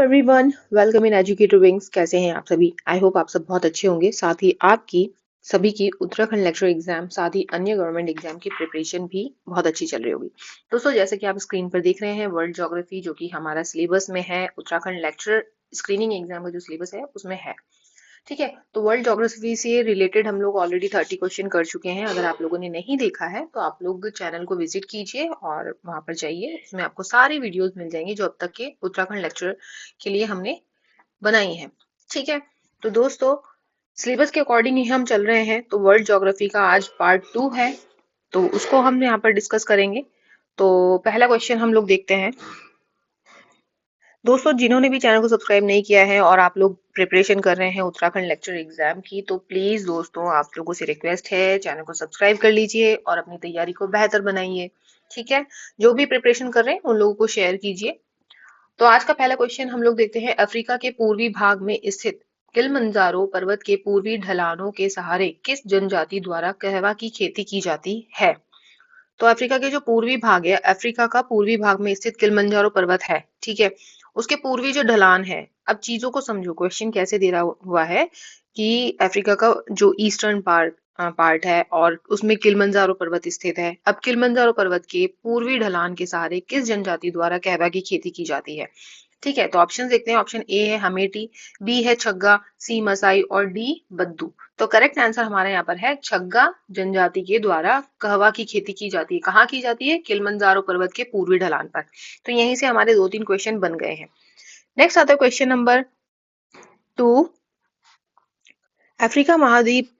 Everyone, welcome in educator wings. कैसे हैं आप सभी? आई होप आप सब बहुत अच्छे होंगे। साथ ही आपकी सभी की उत्तराखंड लेक्चर एग्जाम, साथ ही अन्य गवर्नमेंट एग्जाम की प्रिपरेशन भी बहुत अच्छी चल रही होगी। दोस्तों, जैसे कि आप स्क्रीन पर देख रहे हैं, वर्ल्ड ज्योग्राफी जो कि हमारा सिलेबस में है, उत्तराखंड लेक्चर स्क्रीनिंग एग्जाम का जो सिलेबस है उसमें है। ठीक है, तो वर्ल्ड ज्योग्राफी से रिलेटेड हम लोग ऑलरेडी 30 क्वेश्चन कर चुके हैं। अगर आप लोगों ने नहीं देखा है तो आप लोग चैनल को विजिट कीजिए और वहां पर जाइए। उसमें आपको सारी वीडियोस मिल जाएंगी जो अब तक के उत्तराखंड लेक्चर के लिए हमने बनाई है। ठीक है, तो दोस्तों सिलेबस के अकॉर्डिंग ही हम चल रहे हैं। तो वर्ल्ड ज्योग्राफी का आज पार्ट 2 है, तो उसको हम यहाँ पर डिस्कस करेंगे। तो पहला क्वेश्चन हम लोग देखते हैं। दोस्तों, जिन्होंने भी चैनल को सब्सक्राइब नहीं किया है और आप लोग प्रिपरेशन कर रहे हैं उत्तराखंड लेक्चर एग्जाम की, तो प्लीज दोस्तों आप लोगों से रिक्वेस्ट है, चैनल को सब्सक्राइब कर लीजिए और अपनी तैयारी को बेहतर बनाइए। ठीक है, जो भी प्रिपरेशन कर रहे हैं उन लोगों को शेयर कीजिए। तो आज का पहला क्वेश्चन हम लोग देखते हैं। अफ्रीका के पूर्वी भाग में स्थित किलिमंजारो पर्वत के पूर्वी ढलानों के सहारे किस जनजाति द्वारा कहवा की खेती की जाती है? तो अफ्रीका के जो पूर्वी भाग है, अफ्रीका का पूर्वी भाग में स्थित किलिमंजारो पर्वत है। ठीक है, उसके पूर्वी जो ढलान है, अब चीजों को समझो, क्वेश्चन कैसे दे रहा हुआ है कि अफ्रीका का जो ईस्टर्न पार्ट है और उसमें किलिमंजारो पर्वत स्थित है। अब किलिमंजारो पर्वत के पूर्वी ढलान के सहारे किस जनजाति द्वारा कहवा की खेती की जाती है? ठीक है, तो ऑप्शन देखते हैं। ऑप्शन ए है हमेटी, बी है छग्गा, सी मसाई और डी बद्दू। तो करेक्ट आंसर हमारे यहाँ पर है छग्गा जनजाति के द्वारा कहवा की खेती की जाती है। कहाँ की जाती है? किलिमंजारो पर्वत के पूर्वी ढलान पर। तो यहीं से हमारे 2-3 क्वेश्चन बन गए हैं। नेक्स्ट आता है क्वेश्चन नंबर 2। अफ्रीका महाद्वीप,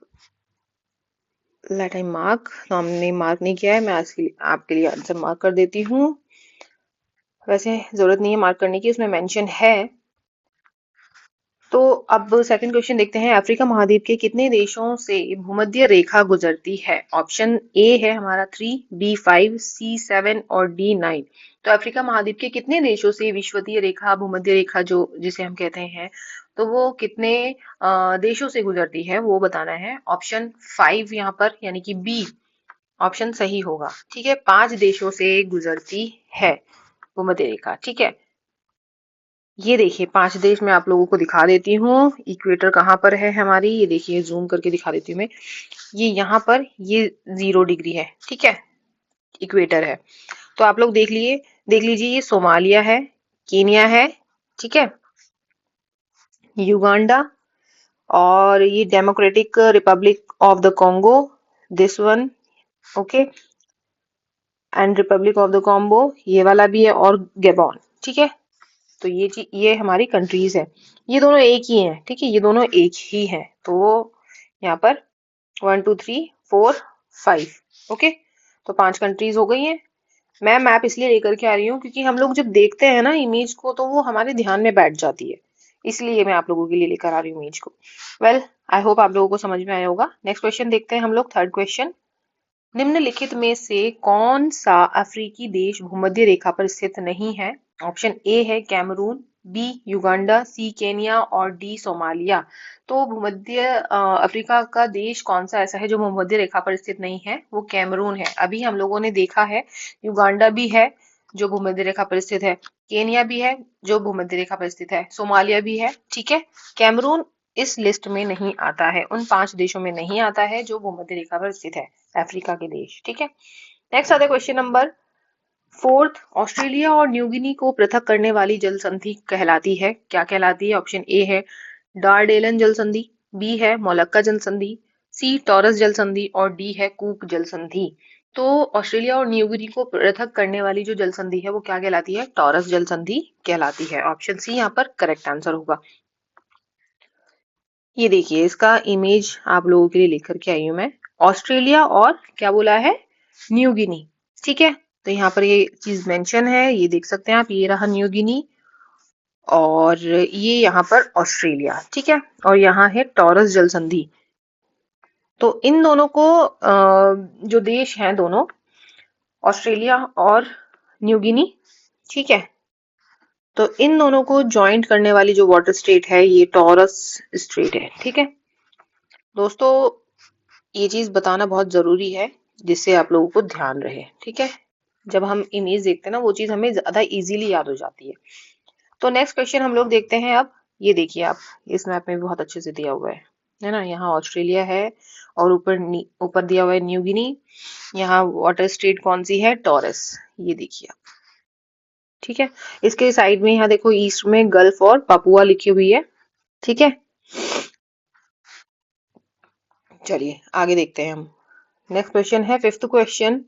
लेट आई मार्क, तो हमने मार्क नहीं किया है, मैं आपके लिए आंसर मार्क कर देती हूँ। वैसे जरूरत नहीं है मार्क करने की, उसमें मेंशन है। तो अब सेकंड क्वेश्चन देखते हैं। अफ्रीका महाद्वीप के कितने देशों से भूमध्य रेखा गुजरती है? ऑप्शन ए है हमारा 3, बी 5, सी 7 और डी 9। तो अफ्रीका महाद्वीप के कितने देशों से विषुवतीय रेखा, भूमध्य रेखा जो जिसे हम कहते हैं, तो वो कितने देशों से गुजरती है वो बताना है। ऑप्शन 5 यहाँ पर यानी कि बी ऑप्शन सही होगा। ठीक है, 5 देशों से गुजरती है भूमध्य रेखा। ठीक है, ये देखिए 5 देश मैं आप लोगों को दिखा देती हूँ। इक्वेटर कहाँ पर है हमारी, ये देखिए जूम करके दिखा देती हूँ मैं। ये यहाँ पर ये 0 डिग्री है। ठीक है, इक्वेटर है। तो आप लोग देख लीजिए, ये सोमालिया है, केनिया है, ठीक है, युगांडा, और ये democratic Republic of the Congo, this one, okay, and Republic of the Congo, ये वाला भी है, और गैबोन। ठीक है, तो ये हमारी कंट्रीज है। ये दोनों एक ही हैं। ठीक है, ये दोनों एक ही हैं। तो यहाँ पर 1 2 3 4 5, ओके, तो 5 कंट्रीज हो गई हैं। मैं मैप इसलिए लेकर के आ रही हूँ क्योंकि हम लोग जब देखते हैं ना इमेज को, तो वो हमारे ध्यान में बैठ जाती है, इसलिए मैं आप लोगों के लिए लेकर आ रही हूँ इमेज को। वेल, आई होप आप लोगों को समझ में आया होगा। नेक्स्ट क्वेश्चन देखते हैं हम लोग, थर्ड क्वेश्चन। निम्नलिखित में से कौन सा अफ्रीकी देश भूमध्य रेखा पर स्थित नहीं है? ऑप्शन ए है कैमरून, बी युगांडा, सी केनिया और डी सोमालिया। तो भूमध्य अफ्रीका का देश कौन सा ऐसा है जो भूमध्य रेखा पर स्थित नहीं है? वो कैमरून है। अभी हम लोगों ने देखा है युगांडा भी है जो भूमध्य रेखा पर स्थित है, केनिया भी है जो भूमध्य रेखा पर स्थित है, सोमालिया भी है। ठीक है, कैमरून इस लिस्ट में नहीं आता है, उन 5 देशों में नहीं आता है जो भूमध्य रेखा पर स्थित है, अफ्रीका के देश। ठीक है, नेक्स्ट आता है क्वेश्चन नंबर 4। ऑस्ट्रेलिया और न्यू गिनी को पृथक करने वाली जल संधि कहलाती है? क्या कहलाती है? ऑप्शन ए है डार्डेलन जल संधि, बी है मोलक्का जल संधि, सी टॉरस जल संधि और डी है कूक जल संधि। तो ऑस्ट्रेलिया और न्यू गिनी को पृथक करने वाली जो जल संधि है वो क्या कहलाती है? टॉरस जल संधि कहलाती है। ऑप्शन सी यहाँ पर करेक्ट आंसर होगा। ये देखिए, इसका इमेज आप लोगों के लिए लेकर के आई हूं मैं। ऑस्ट्रेलिया और क्या बोला है? New Guinea. ठीक है, तो यहाँ पर ये चीज मेंशन है, ये देख सकते हैं आप, ये रहा न्यू गिनी और ये यहाँ पर ऑस्ट्रेलिया। ठीक है, और यहाँ है टॉरस जल संधि। तो इन दोनों को जो देश हैं दोनों, ऑस्ट्रेलिया और न्यू गिनी, ठीक है, तो इन दोनों को ज्वाइंट करने वाली जो वाटर स्टेट है ये टॉरस स्टेट है। ठीक है दोस्तों, ये चीज बताना बहुत जरूरी है जिससे आप लोगों को ध्यान रहे। ठीक है, जब हम इमेज देखते हैं ना, वो चीज हमें ज्यादा इजीली याद हो जाती है। तो नेक्स्ट क्वेश्चन हम लोग देखते हैं अब। ये देखिए आप, इस मैप में भी बहुत अच्छे से दिया हुआ है ना। यहाँ ऑस्ट्रेलिया है और ऊपर ऊपर दिया हुआ है न्यू गिनी। यहाँ वाटर स्टेट कौन सी है? टॉरस। ये देखिए आप, ठीक है। इसके साइड में यहाँ देखो ईस्ट में गल्फ और पापुआ लिखी हुई है, ठीक है। चलिए आगे देखते हैं हम। नेक्स्ट क्वेश्चन है, फिफ्थ क्वेश्चन।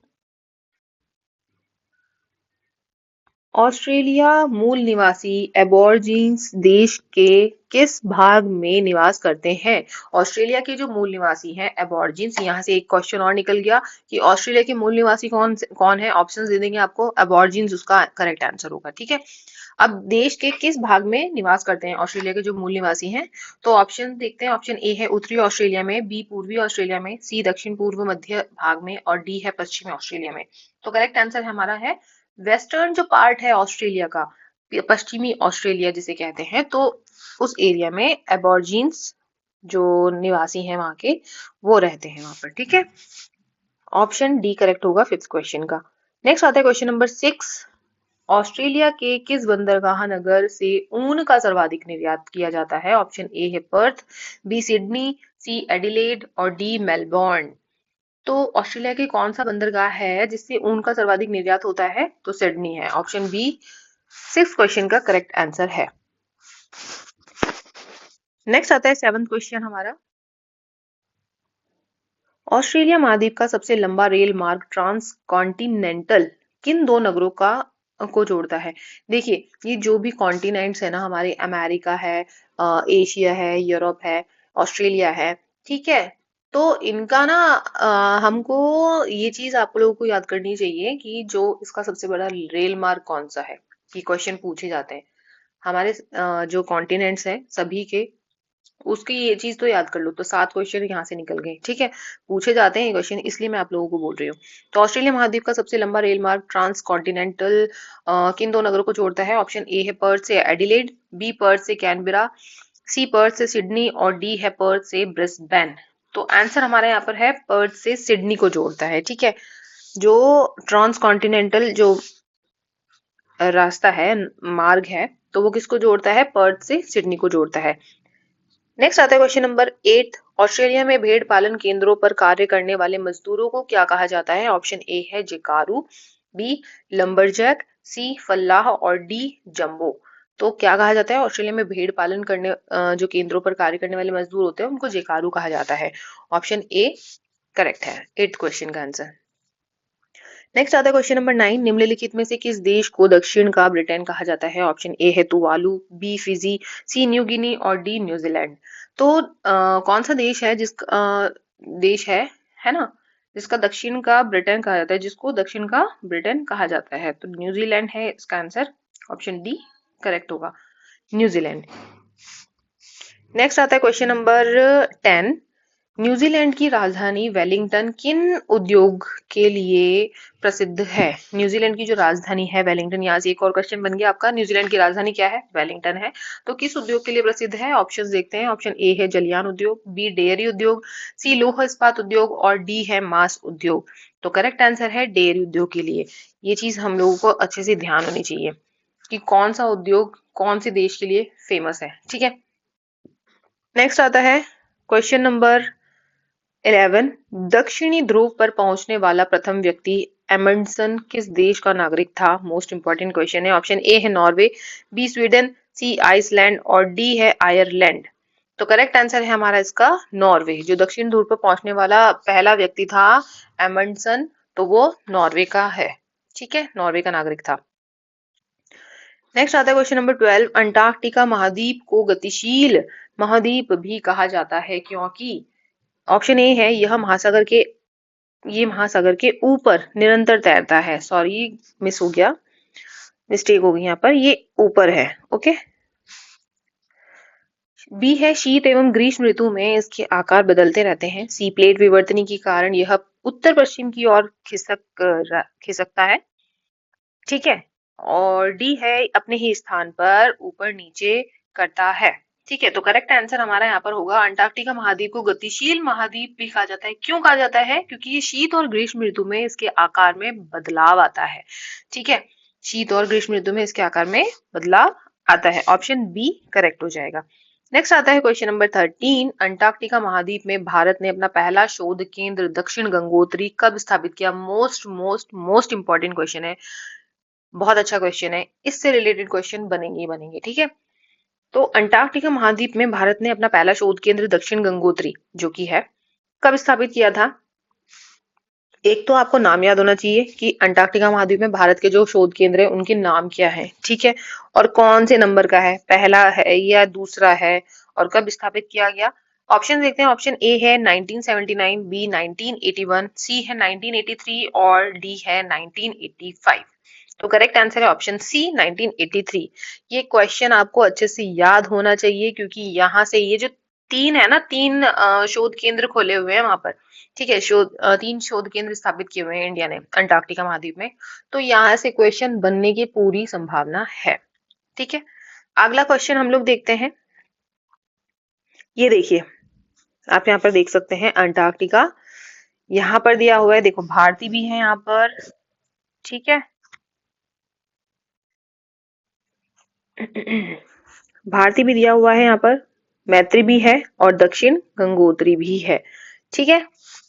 ऑस्ट्रेलिया मूल निवासी एबॉर्जिन्स देश के किस भाग में निवास करते हैं? ऑस्ट्रेलिया के जो मूल निवासी हैं एबॉर्जिन्स, यहाँ से एक क्वेश्चन और निकल गया कि ऑस्ट्रेलिया के मूल निवासी कौन कौन है। ऑप्शंस दे देंगे आपको, एबॉर्जिन्स उसका करेक्ट आंसर होगा, ठीक है। अब देश के किस भाग में निवास करते हैं ऑस्ट्रेलिया के जो मूल निवासी हैं? तो ऑप्शन देखते हैं। ऑप्शन ए है उत्तरी ऑस्ट्रेलिया में, बी पूर्वी ऑस्ट्रेलिया में, सी दक्षिण पूर्व मध्य भाग में और डी है पश्चिमी ऑस्ट्रेलिया में। तो करेक्ट आंसर हमारा है वेस्टर्न जो पार्ट है ऑस्ट्रेलिया का, पश्चिमी ऑस्ट्रेलिया जिसे कहते हैं, तो उस एरिया में एबॉर्जिन्स जो निवासी हैं वहां के, वो रहते हैं वहां पर, ठीक है। ऑप्शन डी करेक्ट होगा फिफ्थ क्वेश्चन का। नेक्स्ट आता है क्वेश्चन नंबर 6। ऑस्ट्रेलिया के किस बंदरगाह नगर से ऊन का सर्वाधिक निर्यात किया जाता है? ऑप्शन ए है पर्थ, बी सिडनी, सी एडिलेड और डी मेलबोर्न। तो ऑस्ट्रेलिया के कौन सा बंदरगाह है जिससे ऊन का सर्वाधिक निर्यात होता है? तो सिडनी है। ऑप्शन बी सिक्स क्वेश्चन का करेक्ट आंसर है। नेक्स्ट आता है सेवंथ क्वेश्चन हमारा। ऑस्ट्रेलिया महाद्वीप का सबसे लंबा रेल मार्ग ट्रांस कॉन्टिनेंटल किन दो नगरों का को जोड़ता है? देखिए, ये जो भी कॉन्टिनेंट्स है ना हमारे, अमेरिका है, एशिया है, यूरोप है, ऑस्ट्रेलिया है, ठीक है। तो इनका ना हमको ये चीज आप लोगों को याद करनी चाहिए कि जो इसका सबसे बड़ा रेल मार्ग कौन सा है। ये क्वेश्चन पूछे जाते हैं हमारे जो कॉन्टिनेंट्स है सभी के, उसकी ये चीज तो याद कर लो। तो 7 क्वेश्चन यहाँ से निकल गए, ठीक है। पूछे जाते हैं ये क्वेश्चन, इसलिए मैं आप लोगों को बोल रही हूँ। तो ऑस्ट्रेलिया महाद्वीप का सबसे लंबा रेल मार्ग ट्रांस कॉन्टिनेंटल किन दो नगरों को जोड़ता है? ऑप्शन ए है पर्थ से एडिलेड, बी पर्थ से कैनबरा, सी पर्थ से सिडनी और डी है पर्थ से ब्रिस्बेन। तो आंसर हमारा यहाँ पर है पर्थ से सिडनी को जोड़ता है, ठीक है। जो ट्रांस कॉन्टिनेंटल जो रास्ता है, मार्ग है, तो वो किसको जोड़ता है? पर्थ से सिडनी को जोड़ता है। नेक्स्ट आता है क्वेश्चन नंबर 8। ऑस्ट्रेलिया में भेड़ पालन केंद्रों पर कार्य करने वाले मजदूरों को क्या कहा जाता है? ऑप्शन ए है जेकारू, बी लंबरजैक, सी फल्लाह और डी जंबो। तो क्या कहा जाता है? ऑस्ट्रेलिया में भेड़ पालन करने जो केंद्रों पर कार्य करने वाले मजदूर होते हैं उनको जेकारू कहा जाता है। ऑप्शन ए करेक्ट है एट्थ क्वेश्चन का आंसर। नेक्स्ट आता है क्वेश्चन नंबर 9। निम्नलिखित में से किस देश को दक्षिण का ब्रिटेन कहा जाता है? ऑप्शन ए है तुवालू, बी फिजी, सी न्यू गिनी और डी न्यूजीलैंड। तो कौन सा देश है देश है ना, जिसका दक्षिण का ब्रिटेन कहा जाता है, जिसको दक्षिण का ब्रिटेन कहा जाता है? तो न्यूजीलैंड है इसका आंसर। ऑप्शन डी करेक्ट होगा, न्यूजीलैंड। नेक्स्ट आता है क्वेश्चन नंबर 10। न्यूजीलैंड की राजधानी वेलिंगटन किन उद्योग के लिए प्रसिद्ध है? न्यूजीलैंड की जो राजधानी है वेलिंगटन, यहाँ से एक और क्वेश्चन बन गया आपका। न्यूजीलैंड की राजधानी क्या है? वेलिंगटन है। तो किस उद्योग के लिए प्रसिद्ध है? ऑप्शंस देखते हैं। ऑप्शन ए है जलयान उद्योग, बी डेयरी उद्योग, सी लौह इस्पात उद्योग और डी है मांस उद्योग। तो करेक्ट आंसर है डेयरी उद्योग के लिए। ये चीज हम लोगों को अच्छे से ध्यान होनी चाहिए कि कौन सा उद्योग कौन से देश के लिए फेमस है, ठीक है। नेक्स्ट आता है क्वेश्चन नंबर 11। दक्षिणी ध्रुव पर पहुंचने वाला प्रथम व्यक्ति एमंडसन किस देश का नागरिक था? मोस्ट इंपोर्टेंट क्वेश्चन है। ऑप्शन ए है नॉर्वे, बी स्वीडन, सी आइसलैंड और डी है आयरलैंड। तो करेक्ट आंसर है हमारा इसका नॉर्वे। जो दक्षिण ध्रुव पर पहुंचने वाला पहला व्यक्ति था एमंडसन, तो वो नॉर्वे का है, ठीक है, नॉर्वे का नागरिक था। नेक्स्ट आता है क्वेश्चन नंबर 12। अंटार्कटिका महाद्वीप को गतिशील महाद्वीप भी कहा जाता है क्योंकि? ऑप्शन ए है ये महासागर के ऊपर निरंतर तैरता है। सॉरी, मिस हो गया, मिस्टेक हो गई यहाँ पर, ये ऊपर है, ओके। बी है शीत एवं ग्रीष्म ऋतु में इसके आकार बदलते रहते हैं। सी प्लेट विवर्तनी के कारण यह उत्तर पश्चिम की ओर खिसकता है, ठीक है। और डी है अपने ही स्थान पर ऊपर नीचे करता है, ठीक है। तो करेक्ट आंसर हमारा यहाँ पर होगा अंटार्कटिका महाद्वीप को गतिशील महाद्वीप भी कहा जाता है। क्यों कहा जाता है? क्योंकि ये शीत और ग्रीष्म ऋतु में इसके आकार में बदलाव आता है, ठीक है। शीत और ग्रीष्म ऋतु में इसके आकार में बदलाव आता है, ऑप्शन बी करेक्ट हो जाएगा। नेक्स्ट आता है क्वेश्चन नंबर 13, अंटार्कटिका महाद्वीप में भारत ने अपना पहला शोध केंद्र दक्षिण गंगोत्री कब स्थापित किया? Most most most important question है, बहुत अच्छा क्वेश्चन है, इससे रिलेटेड क्वेश्चन बनेंगे ही बनेंगे, ठीक है। तो अंटार्कटिका महाद्वीप में भारत ने अपना पहला शोध केंद्र दक्षिण गंगोत्री जो कि है, कब स्थापित किया था? एक तो आपको नाम याद होना चाहिए कि अंटार्कटिका महाद्वीप में भारत के जो शोध केंद्र है उनके नाम क्या है, ठीक है, और कौन से नंबर का है, पहला है या दूसरा है, और कब स्थापित किया गया। ऑप्शन देखते हैं। ऑप्शन ए है 1979, बी 1981, सी है 1983 और डी है 1985। तो करेक्ट आंसर है ऑप्शन सी 1983। ये क्वेश्चन आपको अच्छे से याद होना चाहिए क्योंकि यहाँ से ये जो तीन है ना, तीन शोध केंद्र खोले हुए हैं वहां पर, ठीक है, तीन शोध केंद्र स्थापित किए हुए हैं इंडिया ने अंटार्कटिका महाद्वीप में, तो यहाँ से क्वेश्चन बनने की पूरी संभावना है, ठीक है। अगला क्वेश्चन हम लोग देखते हैं। ये देखिए, आप यहाँ पर देख सकते हैं अंटार्कटिका यहाँ पर दिया हुआ है, देखो भारती भी है यहाँ पर, ठीक है। भारती भी दिया हुआ है यहाँ पर, मैत्री भी है और दक्षिण गंगोत्री भी है, ठीक है।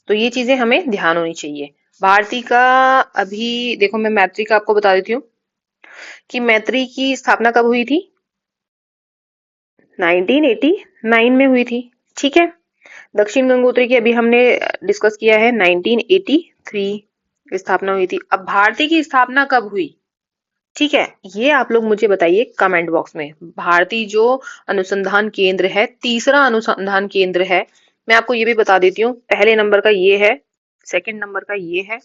तो ये चीजें हमें ध्यान होनी चाहिए। भारती का अभी देखो, मैं मैत्री का आपको बता देती हूँ कि मैत्री की स्थापना कब हुई थी? 1989 में हुई थी, ठीक है। दक्षिण गंगोत्री की अभी हमने डिस्कस किया है, 1983 स्थापना हुई थी। अब भारती की स्थापना कब हुई, ठीक है, ये आप लोग मुझे बताइए कमेंट बॉक्स में। भारतीय जो अनुसंधान केंद्र है, तीसरा अनुसंधान केंद्र है, मैं आपको ये भी बता देती हूँ, पहले नंबर का ये है, सेकंड नंबर का ये है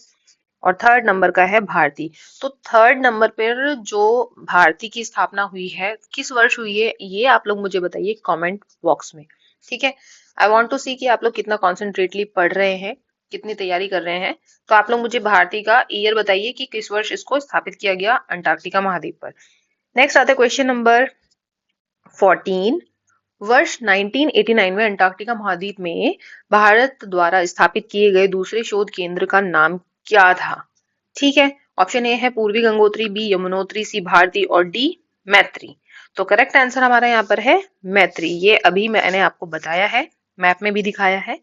और थर्ड नंबर का है भारती। तो थर्ड नंबर पर जो भारती की स्थापना हुई है किस वर्ष हुई है, ये आप लोग मुझे बताइए कमेंट बॉक्स में, ठीक है। आई वांट टू सी कि आप लोग कितना कॉन्सेंट्रेटली पढ़ रहे हैं, कितनी तैयारी कर रहे हैं। तो आप लोग मुझे भारती का ईयर बताइए कि किस वर्ष इसको स्थापित किया गया अंटार्कटिका महाद्वीप पर। नेक्स्ट आता है क्वेश्चन नंबर 14। वर्ष 1989 में अंटार्कटिका महाद्वीप में भारत द्वारा स्थापित किए गए दूसरे शोध केंद्र का नाम क्या था, ठीक है। ऑप्शन ए है पूर्वी गंगोत्री, बी यमुनोत्री, सी भारती और डी मैत्री। तो करेक्ट आंसर हमारा यहाँ पर है मैत्री। ये अभी मैंने आपको बताया है, मैप में भी दिखाया है,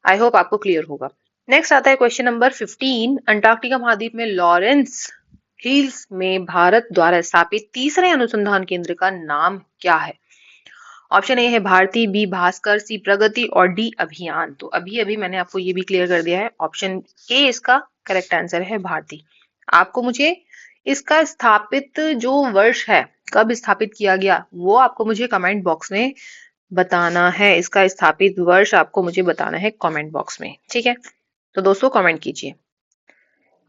आई होप आपको क्लियर होगा। नेक्स्ट आता है क्वेश्चन नंबर 15। अंटार्कटिका महाद्वीप में लॉरेंस हिल्स में भारत द्वारा स्थापित तीसरे अनुसंधान केंद्र का नाम क्या है? ऑप्शन ए है भारती, बी भास्कर, सी प्रगति और डी अभियान। तो अभी अभी मैंने आपको ये भी क्लियर कर दिया है, ऑप्शन ए इसका करेक्ट आंसर है भारती। आपको मुझे इसका स्थापित जो वर्ष है, कब स्थापित किया गया, वो आपको मुझे कमेंट बॉक्स में बताना है। इसका स्थापित वर्ष आपको मुझे बताना है कमेंट बॉक्स में, ठीक है। तो दोस्तों कमेंट कीजिए।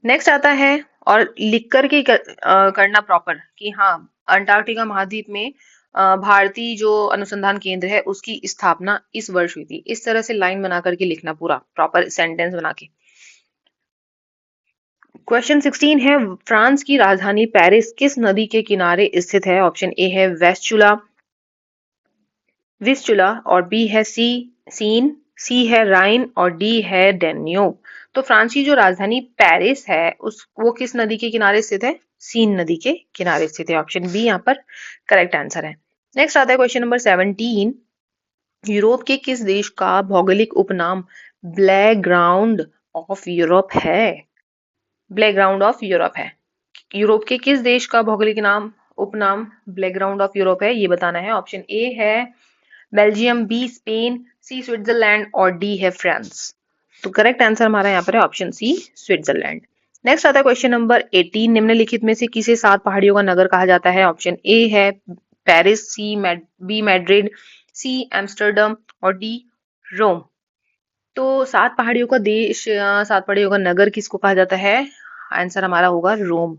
नेक्स्ट आता है, और लिख कर के करना प्रॉपर कि हाँ अंटार्कटिका महाद्वीप में भारतीय जो अनुसंधान केंद्र है उसकी स्थापना इस वर्ष हुई थी। इस तरह से लाइन बना करके लिखना, पूरा प्रॉपर सेंटेंस बना के। क्वेश्चन 16 है, फ्रांस की राजधानी पेरिस किस नदी के किनारे स्थित है? ऑप्शन ए है वेस्चुला, विस्चुला और बी है सीन, सी है राइन और डी है डेन्यूब। तो फ्रांस की जो राजधानी पेरिस है उस वो किस नदी के किनारे स्थित है? सीन नदी के किनारे स्थित है। ऑप्शन बी यहाँ पर करेक्ट आंसर है। नेक्स्ट आता है क्वेश्चन नंबर 17। यूरोप के किस देश का भौगोलिक उपनाम ब्लैक ग्राउंड ऑफ यूरोप है? ब्लैक ग्राउंड ऑफ यूरोप है। यूरोप के किस देश का भौगोलिक नाम उपनाम ब्लैक ग्राउंड ऑफ यूरोप है, ये बताना है। ऑप्शन ए है बेल्जियम, बी स्पेन, सी स्विट्जरलैंड और डी है फ्रांस। तो करेक्ट आंसर हमारा यहाँ पर है ऑप्शन सी स्विट्जरलैंड। नेक्स्ट आता है क्वेश्चन नंबर 18। निम्नलिखित में से किसे 7 पहाड़ियों का नगर कहा जाता है? ऑप्शन ए है पेरिस, बी मैड्रिड, सी एम्स्टर्डम और डी रोम। तो 7 पहाड़ियों का देश, 7 पहाड़ियों का नगर किसको कहा जाता है? आंसर हमारा होगा रोम,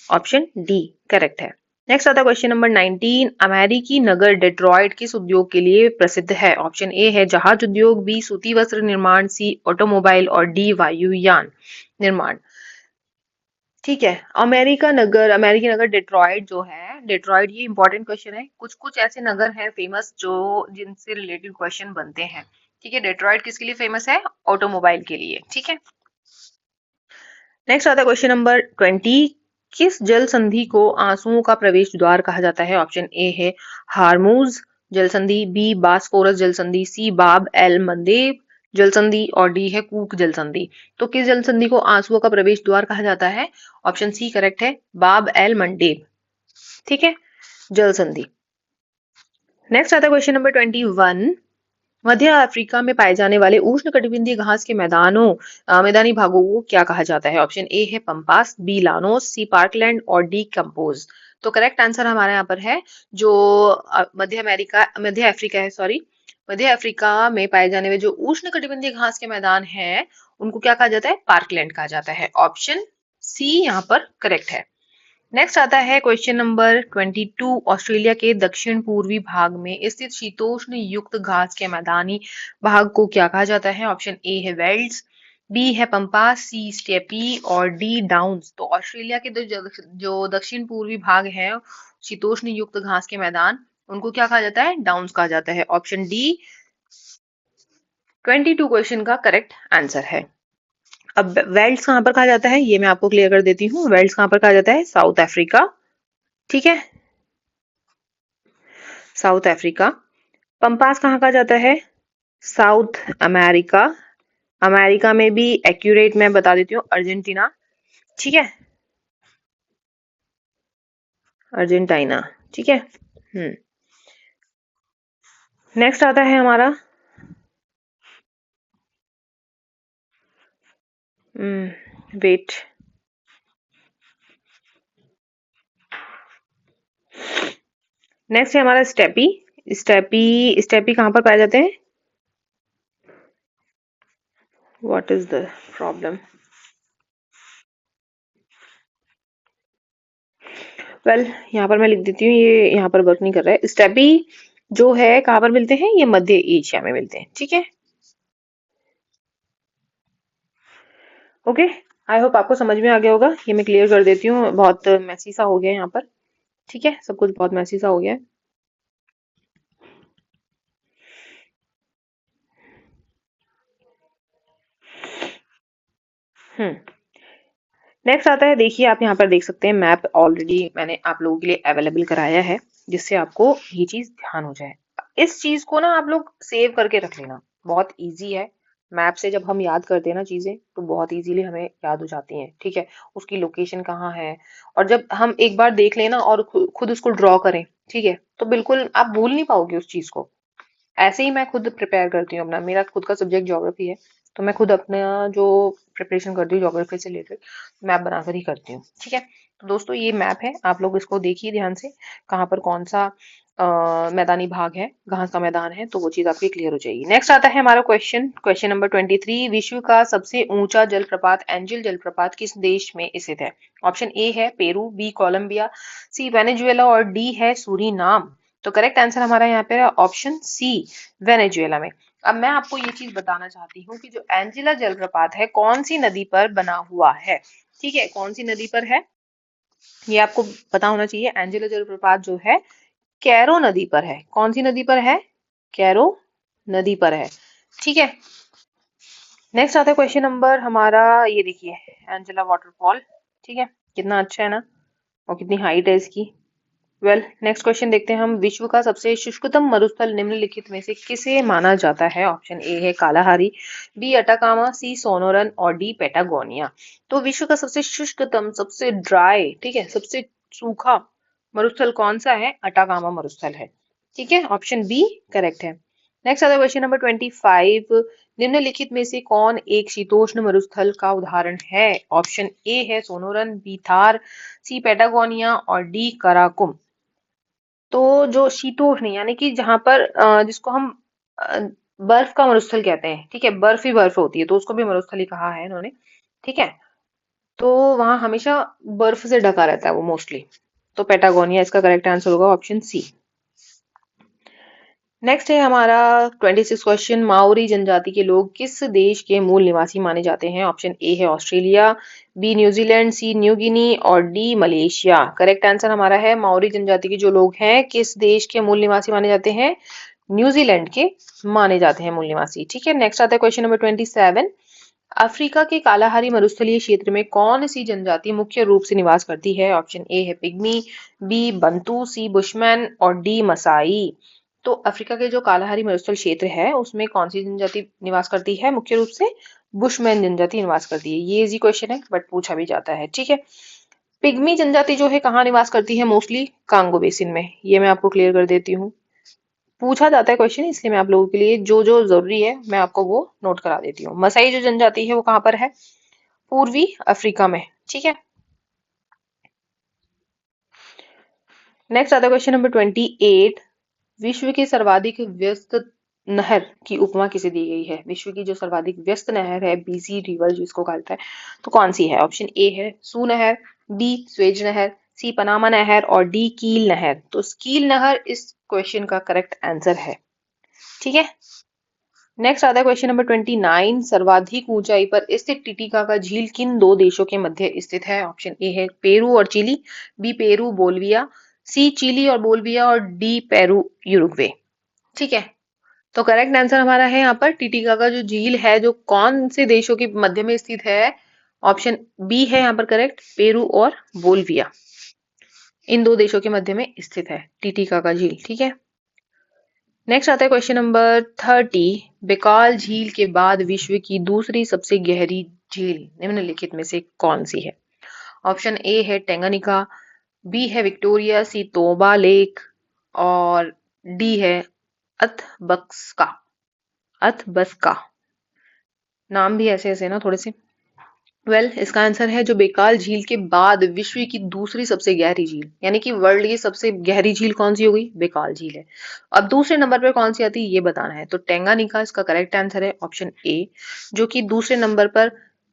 ऑप्शन डी करेक्ट है। नेक्स्ट आता है क्वेश्चन नंबर 19। अमेरिकी नगर डेट्रॉयट किस उद्योग के लिए प्रसिद्ध है? ऑप्शन ए है जहाज उद्योग, बी सूती वस्त्र निर्माण, सी ऑटोमोबाइल और डी वायुयान निर्माण। ठीक है, अमेरिकी नगर डेट्रॉयट जो है, डेट्रॉयट, ये इंपॉर्टेंट क्वेश्चन है। कुछ कुछ ऐसे नगर हैं फेमस जो जिनसे रिलेटेड क्वेश्चन बनते हैं, ठीक है। डेट्रॉयट किसके लिए फेमस है? ऑटोमोबाइल के लिए, ठीक है। नेक्स्ट आता है क्वेश्चन नंबर 20। किस जल संधि को आंसुओं का प्रवेश द्वार कहा जाता है? ऑप्शन ए है हार्मूज जल संधि, बी बास्फोरस जल संधि, सी बाब एल मंदेब जल संधि और डी है कूक जल संधि। तो किस जल संधि को आंसुओं का प्रवेश द्वार कहा जाता है? ऑप्शन सी करेक्ट है, बाब एल मंडेब। ठीक है, जल संधि। नेक्स्ट आता है क्वेश्चन नंबर 21। मध्य अफ्रीका में पाए जाने वाले उष्णकटिबंधीय घास के मैदानी भागों को क्या कहा जाता है? ऑप्शन ए है पंपास, बी लानोस, सी पार्कलैंड और डी कंपोज। तो करेक्ट आंसर हमारे यहाँ पर है जो मध्य अफ्रीका है, सॉरी, मध्य अफ्रीका में पाए जाने वाले जो उष्णकटिबंधीय घास के मैदान है उनको क्या कहा जाता है? पार्कलैंड कहा जाता है। ऑप्शन सी यहाँ पर करेक्ट है। नेक्स्ट आता है क्वेश्चन नंबर 22। ऑस्ट्रेलिया के दक्षिण पूर्वी भाग में स्थित शीतोष्ण युक्त घास के मैदानी भाग को क्या कहा जाता है? ऑप्शन ए है वेल्ड्स, बी है पंपास, सी स्टेपी और डी डाउन्स। तो ऑस्ट्रेलिया के जो दक्षिण पूर्वी भाग है शीतोष्ण युक्त घास के मैदान, उनको क्या कहा जाता है? डाउन्स कहा जाता है। ऑप्शन डी 22 क्वेश्चन का करेक्ट आंसर है। अब वेल्ड्स कहां पर कहा जाता है ये मैं आपको क्लियर कर देती हूँ। वेल्ड्स कहां पर कहा जाता है? South Africa. ठीक है, साउथ अफ्रीका। पंपास कहाँ कहा जाता है? South America. अमेरिका में भी एक्यूरेट मैं बता देती हूँ, अर्जेंटीना। ठीक है, अर्जेंटीना। ठीक है। नेक्स्ट आता है हमारा वेट, नेक्स्ट है हमारा स्टेपी। स्टेपी कहाँ पर पाए जाते हैं? What is the problem? Well यहाँ पर मैं लिख देती हूँ, ये यहाँ पर वर्क नहीं कर रहा है। स्टेपी जो है कहाँ पर मिलते हैं? ये मध्य एशिया में मिलते हैं। ठीक है, ओके। आई होप आपको समझ में आ गया होगा। ये मैं क्लियर कर देती हूँ, बहुत मैसी सा हो गया यहाँ पर। ठीक है, सब कुछ बहुत मैसी सा हो गया है। नेक्स्ट आता है, देखिए आप यहाँ पर देख सकते हैं मैप ऑलरेडी मैंने आप लोगों के लिए अवेलेबल कराया है, जिससे आपको ये चीज ध्यान हो जाए। इस चीज को ना आप लोग सेव करके रख लेना, बहुत इजी है। मैप से जब हम याद करते हैं ना चीजें, तो बहुत इजीली हमें याद हो जाती हैं। ठीक है, उसकी लोकेशन कहाँ है, और जब हम एक बार देख लेना और खुद उसको ड्रॉ करें, ठीक है, तो बिल्कुल आप भूल नहीं पाओगे उस चीज को। ऐसे ही मैं खुद प्रिपेयर करती हूँ अपना, मेरा खुद का सब्जेक्ट ज्योग्राफी है, तो मैं खुद अपना जो प्रिपरेशन करती हूँ ज्योग्राफी से रिलेटेड मैप बनाकर ही करती हूँ। ठीक है, तो दोस्तों ये मैप है, आप लोग इसको देखिए ध्यान से, कहाँ पर कौन सा मैदानी भाग है, घास का मैदान है, तो वो चीज आपकी क्लियर हो जाएगी। नेक्स्ट आता है हमारा क्वेश्चन नंबर 23। विश्व का सबसे ऊंचा जलप्रपात एंजिल जलप्रपात किस देश में स्थित है? ऑप्शन ए है पेरू, बी कोलंबिया, सी वेनेजुएला और डी है सूरीनाम। तो करेक्ट आंसर हमारा यहाँ पे है ऑप्शन सी, वेनेजुएला में। अब मैं आपको ये चीज बताना चाहती हूँ कि जो एंजिला जलप्रपात है कौन सी नदी पर बना हुआ है। ठीक है, कौन सी नदी पर है ये आपको पता होना चाहिए। एंजिला जलप्रपात जो है कैरो नदी पर है। कौन सी नदी पर है? कैरो नदी पर है। ठीक है, नेक्स्ट आता है क्वेश्चन नंबर हमारा, ये देखिए एंजिला वाटरफॉल। ठीक है, कितना अच्छा है ना, और कितनी हाइट है इसकी। नेक्स्ट क्वेश्चन देखते हैं हम। विश्व का सबसे शुष्कतम मरुस्थल निम्नलिखित में से किसे माना जाता है? ऑप्शन ए है कालाहारी, बी अटाकामा, सी सोनोरन और डी पेटागोनिया। तो विश्व का सबसे शुष्कतम, सबसे ड्राई, ठीक है, सबसे सूखा मरुस्थल कौन सा है? अटाकामा मरुस्थल है। ठीक है, ऑप्शन बी करेक्ट है। नेक्स्ट आता है क्वेश्चन नंबर 25। निम्नलिखित में से कौन एक शीतोष्ण मरुस्थल का उदाहरण है? ऑप्शन ए है सोनोरन, बी थार, सी पेटागोनिया और डी कराकुम। तो जो शीतोष्ण यानी कि जहां पर जिसको हम अ, बर्फ का मरुस्थल कहते हैं, ठीक है, बर्फ ही बर्फ होती है, तो उसको भी मरुस्थल ही कहा है इन्होंने। ठीक है, तो वहां हमेशा बर्फ से ढका रहता है वो मोस्टली, तो पेटागोनिया इसका करेक्ट आंसर होगा, ऑप्शन सी। नेक्स्ट है हमारा 26 क्वेश्चन। माओरी जनजाति के लोग किस देश के मूल निवासी माने जाते हैं? ऑप्शन ए है ऑस्ट्रेलिया, बी न्यूजीलैंड, सी न्यू गिनी और डी मलेशिया। करेक्ट आंसर हमारा है माओरी जनजाति के जो लोग हैं किस देश के मूल निवासी माने जाते हैं? न्यूजीलैंड के माने जाते हैं मूल निवासी। ठीक है, नेक्स्ट आता है क्वेश्चन नंबर 27। अफ्रीका के कालाहारी मरुस्थलीय क्षेत्र में कौन सी जनजाति मुख्य रूप से निवास करती है? ऑप्शन ए है पिग्मी, बी बंटू, सी बुशमैन और डी मसाई। तो अफ्रीका के जो कालाहारी मरुस्थल क्षेत्र है उसमें कौन सी जनजाति निवास करती है? मुख्य रूप से बुशमैन जनजाति निवास करती है। ये इजी क्वेश्चन है बट पूछा भी जाता है, ठीक है। पिग्मी जनजाति जो है कहाँ निवास करती है? मोस्टली कांगो बेसिन में। ये मैं आपको क्लियर कर देती हूँ। पूछा जाता है क्वेश्चन, इसलिए मैं आप लोगों के लिए जो जो जरूरी है मैं आपको वो नोट करा देती हूँ। मसाई जो जनजाति है वो कहाँ पर है? पूर्वी अफ्रीका में, ठीक है। नेक्स्ट आता है क्वेश्चन नंबर 28। विश्व की सर्वाधिक व्यस्त नहर की उपमा किसे दी गई है? विश्व की जो सर्वाधिक व्यस्त नहर है, बिजी रिवर जिसको कहता है, तो कौन सी है? ऑप्शन ए है सू नहर, बी स्वेज नहर, सी पनामा नहर और डी कील नहर। तो स्कील नहर इस क्वेश्चन का करेक्ट आंसर है, ठीक है। नेक्स्ट आता है क्वेश्चन नंबर 29। सर्वाधिक ऊंचाई पर स्थित टिटिकाका झील किन दो देशों के मध्य स्थित है? ऑप्शन ए है पेरू और चिली, बी पेरू बोल्विया, सी चिली और बोल्विया और डी पेरू यूरुग्वे, ठीक है। तो करेक्ट आंसर हमारा है यहाँ पर टिटिकाका जो झील है जो कौन से देशों के मध्य में स्थित है? ऑप्शन बी है यहाँ पर करेक्ट, पेरू और बोल्विया, इन दो देशों के मध्य में स्थित है टिटिकाका झील, ठीक है। नेक्स्ट आता है क्वेश्चन नंबर 30। बेकाल झील के बाद विश्व की दूसरी सबसे गहरी झील निम्नलिखित में से कौन सी है? ऑप्शन ए है टेंगानिका, बी है विक्टोरिया, सी तोबा लेक और डी है अथबस्का। अथबस्का नाम भी ऐसे ऐसे ना थोड़े से। इसका आंसर है जो बेकाल झील के बाद विश्व की दूसरी सबसे गहरी झील, यानी कि वर्ल्ड की सबसे गहरी झील कौन सी होगी? बेकाल झील है। अब दूसरे नंबर पर कौन सी आती है ये बताना है, तो टेंगानिका इसका करेक्ट आंसर है, ऑप्शन ए, जो कि दूसरे नंबर पर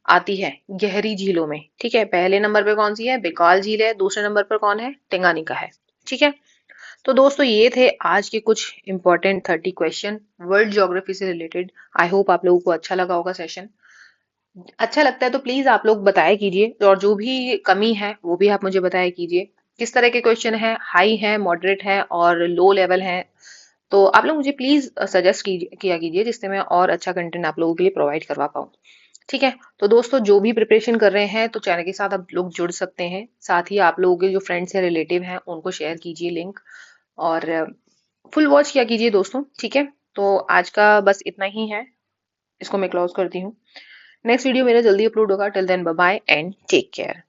आती है गहरी झीलों में, ठीक है। पहले नंबर पे कौन सी है? बेकाल झील है, दूसरे नंबर पर कौन है? टेंगानिका है, ठीक है। तो दोस्तों ये थे आज के कुछ इंपॉर्टेंट 30 क्वेश्चन वर्ल्ड ज्योग्राफी से रिलेटेड। आई होप आप लोगों को अच्छा लगा होगा सेशन। अच्छा लगता है तो प्लीज आप लोग बताया कीजिए, और जो भी कमी है वो भी आप मुझे बताया कीजिए। किस तरह के क्वेश्चन है, हाई है, मॉडरेट है और लो लेवल है, तो आप लोग मुझे प्लीज सजेस्ट किया कीजिए, जिससे मैं और अच्छा कंटेंट आप लोगों के लिए प्रोवाइड करवा पाऊँ, ठीक है। तो दोस्तों जो भी प्रिपरेशन कर रहे हैं तो चैनल के साथ आप लोग जुड़ सकते हैं, साथ ही आप लोगों के जो फ्रेंड्स हैं, रिलेटिव हैं, उनको शेयर कीजिए लिंक, और फुल वॉच किया कीजिए दोस्तों, ठीक है। तो आज का बस इतना ही है, इसको मैं क्लोज करती हूँ। नेक्स्ट वीडियो मेरा जल्दी अपलोड होगा। Till then bye bye and take care.